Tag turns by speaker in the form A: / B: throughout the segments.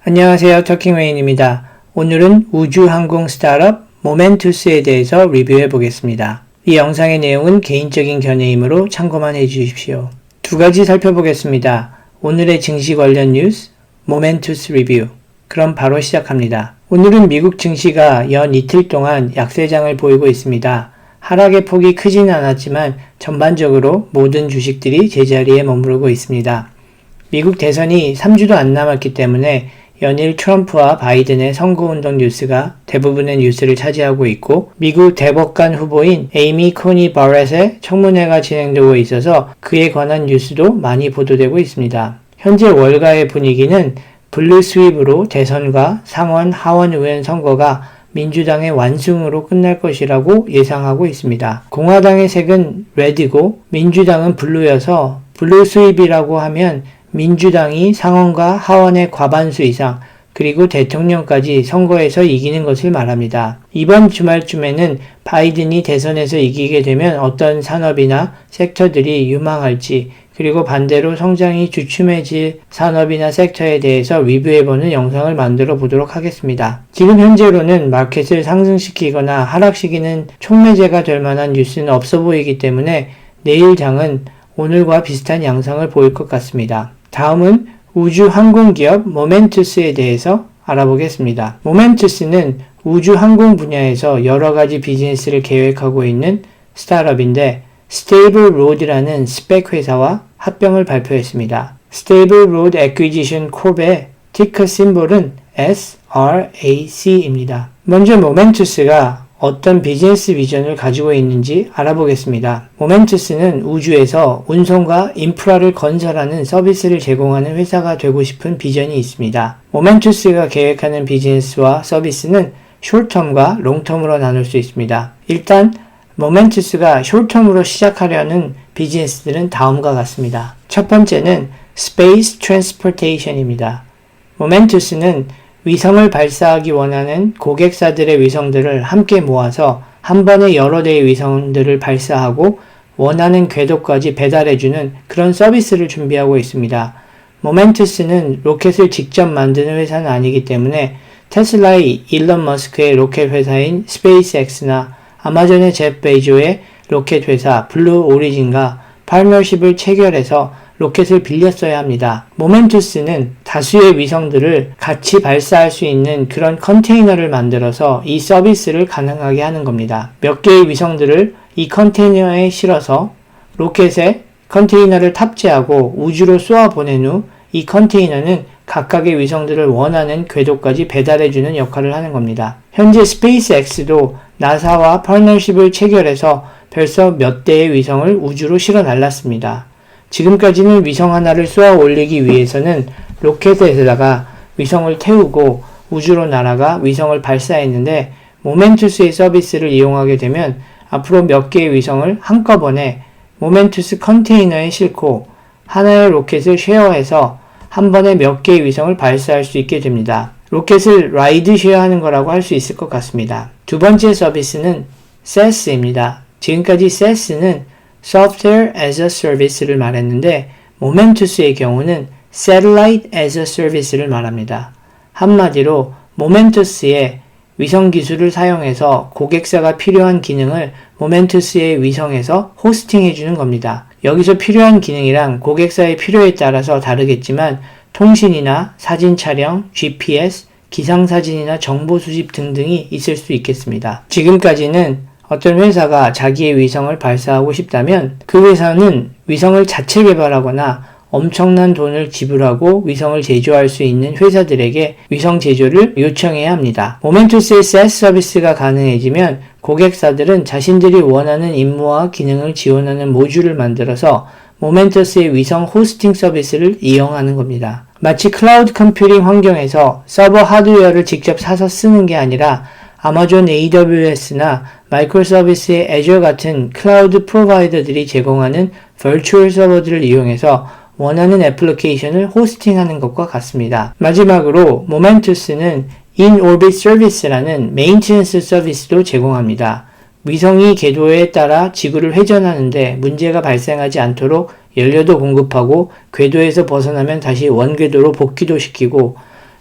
A: 안녕하세요. 터킹웨인입니다. 오늘은 우주항공 스타트업 모멘투스에 대해서 리뷰해 보겠습니다. 이 영상의 내용은 개인적인 견해이므로 참고만 해주십시오. 두 가지 살펴보겠습니다. 오늘의 증시 관련 뉴스, 모멘투스 리뷰. 그럼 바로 시작합니다. 오늘은 미국 증시가 연 이틀 동안 약세장을 보이고 있습니다. 하락의 폭이 크진 않았지만 전반적으로 모든 주식들이 제자리에 머무르고 있습니다. 미국 대선이 3주도 안 남았기 때문에 연일 트럼프와 바이든의 선거운동 뉴스가 대부분의 뉴스를 차지하고 있고, 미국 대법관 후보인 에이미 코니 버렛의 청문회가 진행되고 있어서 그에 관한 뉴스도 많이 보도되고 있습니다. 현재 월가의 분위기는 블루 스윕으로 대선과 상원, 하원 의원 선거가 민주당의 완승으로 끝날 것이라고 예상하고 있습니다. 공화당의 색은 레드고 민주당은 블루여서 블루 스윕이라고 하면 민주당이 상원과 하원의 과반수 이상 그리고 대통령까지 선거에서 이기는 것을 말합니다. 이번 주말쯤에는 바이든이 대선에서 이기게 되면 어떤 산업이나 섹터들이 유망할지, 그리고 반대로 성장이 주춤해질 산업이나 섹터에 대해서 리뷰해보는 영상을 만들어 보도록 하겠습니다. 지금 현재로는 마켓을 상승시키거나 하락시키는 촉매제가 될 만한 뉴스는 없어 보이기 때문에 내일 장은 오늘과 비슷한 양상을 보일 것 같습니다. 다음은 우주 항공기업 모멘투스에 대해서 알아보겠습니다. 모멘투스는 우주 항공 분야에서 여러 가지 비즈니스를 계획하고 있는 스타트업인데, 스테이블 로드라는 스펙 회사와 합병을 발표했습니다. 스테이블 로드 애퀴지션 콥의 티커 심볼은 SRAC입니다. 먼저 모멘투스가 어떤 비즈니스 비전을 가지고 있는지 알아보겠습니다. 모멘투스는 우주에서 운송과 인프라를 건설하는 서비스를 제공하는 회사가 되고 싶은 비전이 있습니다. 모멘투스가 계획하는 비즈니스와 서비스는 숏텀과 롱텀으로 나눌 수 있습니다. 일단 모멘투스가 숏텀으로 시작하려는 비즈니스들은 다음과 같습니다. 첫 번째는 스페이스 트랜스포테이션입니다. 모멘투스는 위성을 발사하기 원하는 고객사들의 위성들을 함께 모아서 한 번에 여러 대의 위성들을 발사하고 원하는 궤도까지 배달해주는 그런 서비스를 준비하고 있습니다. 모멘투스는 로켓을 직접 만드는 회사는 아니기 때문에 테슬라의 일론 머스크의 로켓 회사인 스페이스X나 아마존의 제프 베조의 로켓 회사 블루 오리진과 파트너십을 체결해서 로켓을 빌렸어야 합니다. 모멘투스는 다수의 위성들을 같이 발사할 수 있는 그런 컨테이너를 만들어서 이 서비스를 가능하게 하는 겁니다. 몇 개의 위성들을 이 컨테이너에 실어서 로켓에 컨테이너를 탑재하고 우주로 쏘아 보낸 후 이 컨테이너는 각각의 위성들을 원하는 궤도까지 배달해주는 역할을 하는 겁니다. 현재 스페이스X도 나사와 파트너십을 체결해서 벌써 몇 대의 위성을 우주로 실어 날랐습니다. 지금까지는 위성 하나를 쏘아 올리기 위해서는 로켓에다가 위성을 태우고 우주로 날아가 위성을 발사했는데, 모멘투스의 서비스를 이용하게 되면 앞으로 몇 개의 위성을 한꺼번에 모멘투스 컨테이너에 싣고 하나의 로켓을 쉐어해서 한 번에 몇 개의 위성을 발사할 수 있게 됩니다. 로켓을 라이드 쉐어하는 거라고 할 수 있을 것 같습니다. 두 번째 서비스는 SaaS입니다. 지금까지 SaaS는 Software as a Service를 말했는데, 모멘투스의 경우는 Satellite as a Service를 말합니다. 한마디로 모멘투스의 위성 기술을 사용해서 고객사가 필요한 기능을 모멘투스의 위성에서 호스팅해주는 겁니다. 여기서 필요한 기능이랑 고객사의 필요에 따라서 다르겠지만 통신이나 사진 촬영, GPS, 기상사진이나 정보 수집 등등이 있을 수 있겠습니다. 지금까지는 어떤 회사가 자기의 위성을 발사하고 싶다면 그 회사는 위성을 자체 개발하거나 엄청난 돈을 지불하고 위성을 제조할 수 있는 회사들에게 위성 제조를 요청해야 합니다. 모멘투스의 SaaS 서비스가 가능해지면 고객사들은 자신들이 원하는 임무와 기능을 지원하는 모듈을 만들어서 모멘투스의 위성 호스팅 서비스를 이용하는 겁니다. 마치 클라우드 컴퓨팅 환경에서 서버 하드웨어를 직접 사서 쓰는 게 아니라 아마존 AWS나 마이크로서비스의 Azure 같은 클라우드 프로바이더들이 제공하는 버추얼 서버들을 이용해서 원하는 애플리케이션을 호스팅하는 것과 같습니다. 마지막으로 모멘투스는 In-Orbit Service라는 메인티넌스 서비스도 제공합니다. 위성이 궤도에 따라 지구를 회전하는데 문제가 발생하지 않도록 연료도 공급하고 궤도에서 벗어나면 다시 원궤도로 복귀도 시키고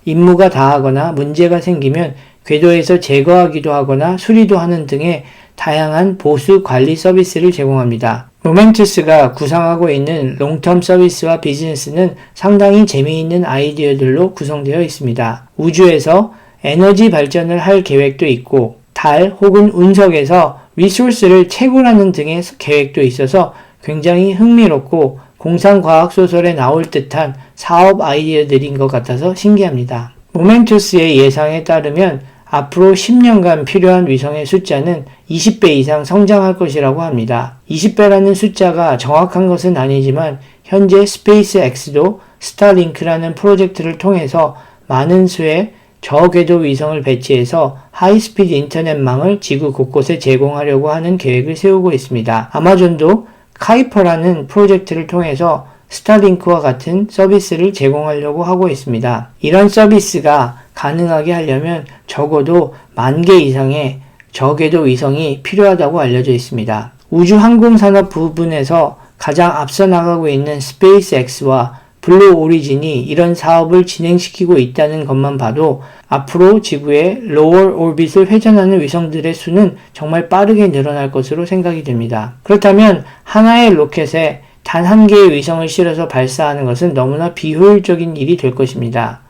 A: 임무가 다하거나 문제가 생기면 궤도에서 제거하기도 하거나 수리도 하는 등의 다양한 보수 관리 서비스를 제공합니다. 모멘투스가 구상하고 있는 롱텀 서비스와 비즈니스는 상당히 재미있는 아이디어들로 구성되어 있습니다. 우주에서 에너지 발전을 할 계획도 있고 달 혹은 운석에서 리소스를 채굴하는 등의 계획도 있어서 굉장히 흥미롭고 공상과학소설에 나올 듯한 사업 아이디어들인 것 같아서 신기합니다. 모멘투스의 예상에 따르면 앞으로 10년간 필요한 위성의 숫자는 20배 이상 성장할 것이라고 합니다. 20배라는 숫자가 정확한 것은 아니지만 현재 스페이스X도 스타링크라는 프로젝트를 통해서 많은 수의 저궤도 위성을 배치해서 하이스피드 인터넷망을 지구 곳곳에 제공하려고 하는 계획을 세우고 있습니다. 아마존도 카이퍼라는 프로젝트를 통해서 스타링크와 같은 서비스를 제공하려고 하고 있습니다. 이런 서비스가 가능하게 하려면 적어도 10,000개 이상의 저궤도 위성이 필요하다고 알려져 있습니다. 우주 항공산업 부분에서 가장 앞서 나가고 있는 스페이스X와 블루 오리진이 이런 사업을 진행시키고 있다는 것만 봐도 앞으로 지구의 로어 오rbit을 회전하는 위성들의 수는 정말 빠르게 늘어날 것으로 생각이 됩니다. 그렇다면 하나의 로켓에 단 한 개의 위성을 실어서 발사하는 것은 너무나 비효율적인 일이 될 것입니다.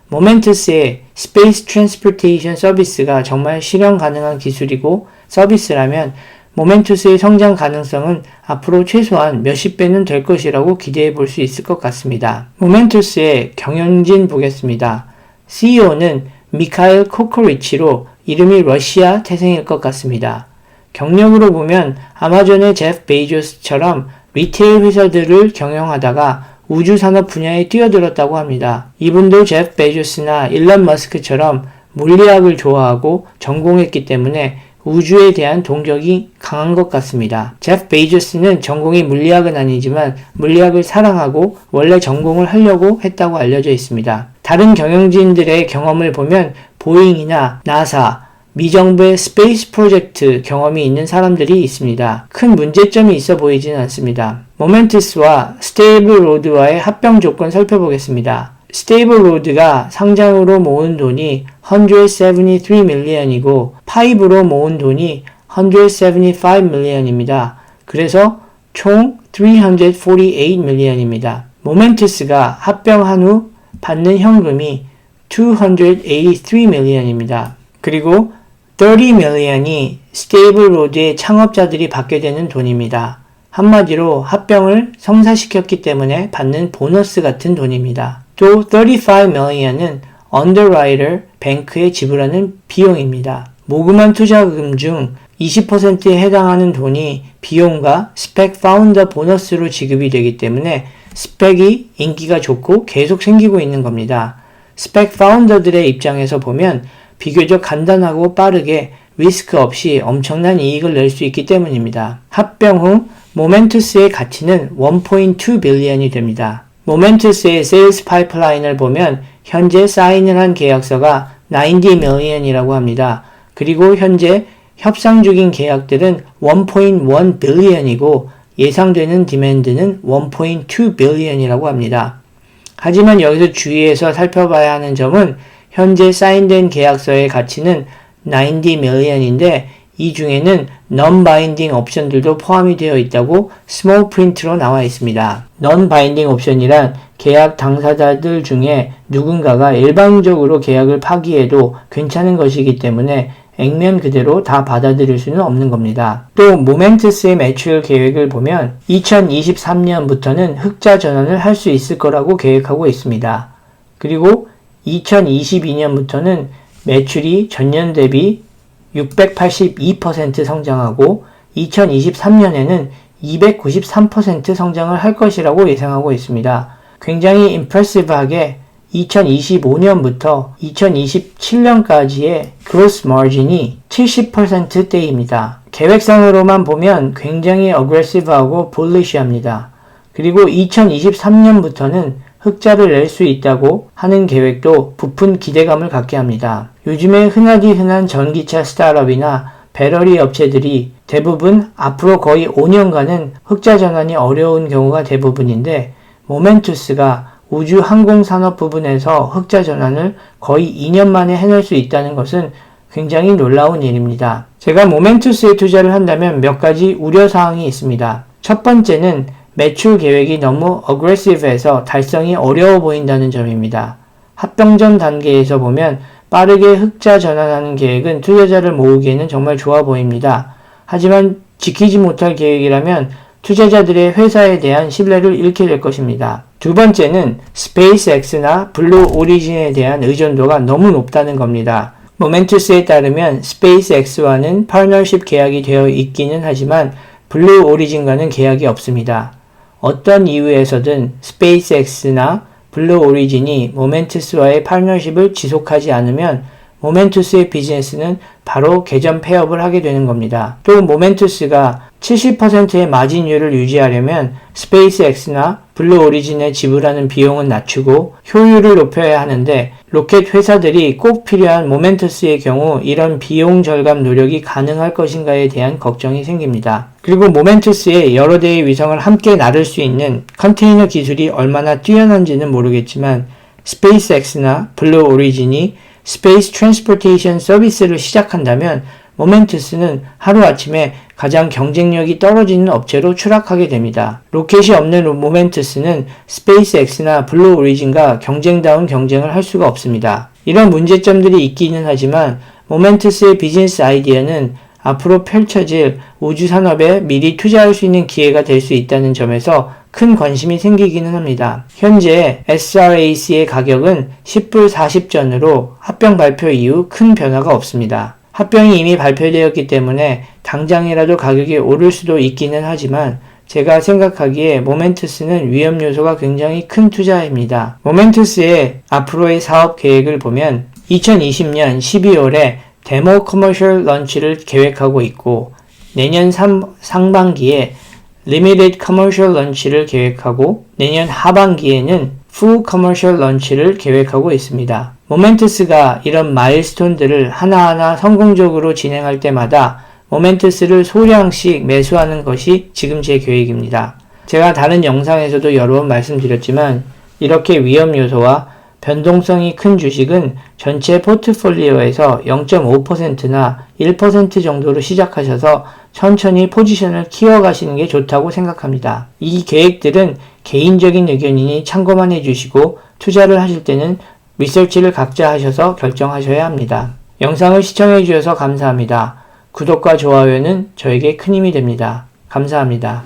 A: 모멘투스의 스페이스 트랜스포테이션 서비스가 정말 실현 가능한 기술이고 서비스라면 모멘투스의 성장 가능성은 앞으로 최소한 몇십 배는 될 것이라고 기대해 볼 수 있을 것 같습니다. 모멘투스의 경영진 보겠습니다. CEO는 미카엘 코코리치로 이름이 러시아 태생일 것 같습니다. 경력으로 보면 아마존의 제프 베이조스처럼 리테일 회사들을 경영하다가 우주산업 분야에 뛰어들었다고 합니다. 이분도 제프 베이조스나 일론 머스크처럼 물리학을 좋아하고 전공했기 때문에 우주에 대한 동경이 강한 것 같습니다. 제프 베이조스는 전공이 물리학은 아니지만 물리학을 사랑하고 원래 전공을 하려고 했다고 알려져 있습니다. 다른 경영진들의 경험을 보면 보잉이나 나사, 미정부의 스페이스 프로젝트 경험이 있는 사람들이 있습니다. 큰 문제점이 있어 보이지는 않습니다. 모멘투스와 스테이블 로드와의 합병 조건 살펴보겠습니다. 스테이블 로드가 상장으로 모은 돈이 173 million이고 파이브로 모은 돈이 175 million입니다. 그래서 총 348 million입니다. 모멘투스가 합병한 후 받는 현금이 283 million입니다. 그리고 30 million이 스테이블 로드의 창업자들이 받게 되는 돈입니다. 한마디로 합병을 성사시켰기 때문에 받는 보너스 같은 돈입니다. 또 35 million은 언더라이터 뱅크에 지불하는 비용입니다. 모금한 투자금 중 20%에 해당하는 돈이 비용과 스펙 파운더 보너스로 지급이 되기 때문에 스펙이 인기가 좋고 계속 생기고 있는 겁니다. 스펙 파운더들의 입장에서 보면 비교적 간단하고 빠르게 리스크 없이 엄청난 이익을 낼 수 있기 때문입니다. 합병 후 모멘투스의 가치는 1.2 billion이 됩니다. 모멘투스의 세일즈 파이프라인을 보면 현재 사인을 한 계약서가 90 million이라고 합니다. 그리고 현재 협상 중인 계약들은 1.1 billion이고 예상되는 디맨드는 1.2 billion이라고 합니다. 하지만 여기서 주의해서 살펴봐야 하는 점은 현재 사인된 계약서의 가치는 90 million인데 이 중에는 non-binding 옵션들도 포함이 되어 있다고 스몰 프린트로 나와 있습니다. non-binding 옵션이란 계약 당사자들 중에 누군가가 일방적으로 계약을 파기해도 괜찮은 것이기 때문에 액면 그대로 다 받아들일 수는 없는 겁니다. 또 모멘투스의 매출 계획을 보면 2023년부터는 흑자 전환을 할 수 있을 거라고 계획하고 있습니다. 그리고 2022년부터는 매출이 전년 대비 682% 성장하고 2023년에는 293% 성장을 할 것이라고 예상하고 있습니다. 굉장히 임프레시브하게 2025년부터 2027년까지의 그로스 마진이 70%대입니다. 계획상으로만 보면 굉장히 어그레시브하고 bulish합니다. 그리고 2023년부터는 흑자를 낼 수 있다고 하는 계획도 부푼 기대감을 갖게 합니다. 요즘에 흔한 전기차 스타트업이나 배터리 업체들이 대부분 앞으로 거의 5년간은 흑자 전환이 어려운 경우가 대부분인데 모멘투스가 우주 항공산업 부분에서 흑자 전환을 거의 2년 만에 해낼 수 있다는 것은 굉장히 놀라운 일입니다. 제가 모멘투스에 투자를 한다면 몇 가지 우려사항이 있습니다. 첫 번째는 매출 계획이 너무 어그레시브해서 달성이 어려워 보인다는 점입니다. 합병전 단계에서 보면 빠르게 흑자 전환하는 계획은 투자자를 모으기에는 정말 좋아 보입니다. 하지만 지키지 못할 계획이라면 투자자들의 회사에 대한 신뢰를 잃게 될 것입니다. 두 번째는 스페이스X나 블루 오리진에 대한 의존도가 너무 높다는 겁니다. 모멘투스에 따르면 스페이스X와는 파트너십 계약이 되어 있기는 하지만 블루 오리진과는 계약이 없습니다. 어떤 이유에서든 스페이스X나 블루 오리진이 모멘투스와의 파트너십을 지속하지 않으면 모멘투스의 비즈니스는 바로 계전 폐업을 하게 되는 겁니다. 또 모멘투스가 70%의 마진율을 유지하려면 스페이스X나 블루 오리진에 지불하는 비용은 낮추고 효율을 높여야 하는데 로켓 회사들이 꼭 필요한 모멘투스의 경우 이런 비용 절감 노력이 가능할 것인가에 대한 걱정이 생깁니다. 그리고 모멘투스의 여러 대의 위성을 함께 나를 수 있는 컨테이너 기술이 얼마나 뛰어난지는 모르겠지만 스페이스X나 블루 오리진이 스페이스 트랜스포테이션 서비스를 시작한다면 모멘투스는 하루아침에 가장 경쟁력이 떨어지는 업체로 추락하게 됩니다. 로켓이 없는 모멘투스는 스페이스X나 블루 오리진과 경쟁다운 경쟁을 할 수가 없습니다. 이런 문제점들이 있기는 하지만 모멘투스의 비즈니스 아이디어는 앞으로 펼쳐질 우주 산업에 미리 투자할 수 있는 기회가 될 수 있다는 점에서 큰 관심이 생기기는 합니다. 현재 SRAC의 가격은 10불 40전으로 합병 발표 이후 큰 변화가 없습니다. 합병이 이미 발표되었기 때문에 당장이라도 가격이 오를 수도 있기는 하지만 제가 생각하기에 모멘투스는 위험 요소가 굉장히 큰 투자입니다. 모멘투스의 앞으로의 사업 계획을 보면 2020년 12월에 데모 커머셜 런치를 계획하고 있고 내년 상반기에 리미티드 커머셜 런치를 계획하고 내년 하반기에는 풀 커머셜 런치를 계획하고 있습니다. 모멘투스가 이런 마일스톤들을 하나하나 성공적으로 진행할 때마다 모멘투스를 소량씩 매수하는 것이 지금 제 계획입니다. 제가 다른 영상에서도 여러 번 말씀드렸지만 이렇게 위험 요소와 변동성이 큰 주식은 전체 포트폴리오에서 0.5%나 1% 정도로 시작하셔서 천천히 포지션을 키워가시는 게 좋다고 생각합니다. 이 계획들은 개인적인 의견이니 참고만 해주시고 투자를 하실 때는 리서치를 각자 하셔서 결정하셔야 합니다. 영상을 시청해 주셔서 감사합니다. 구독과 좋아요는 저에게 큰 힘이 됩니다. 감사합니다.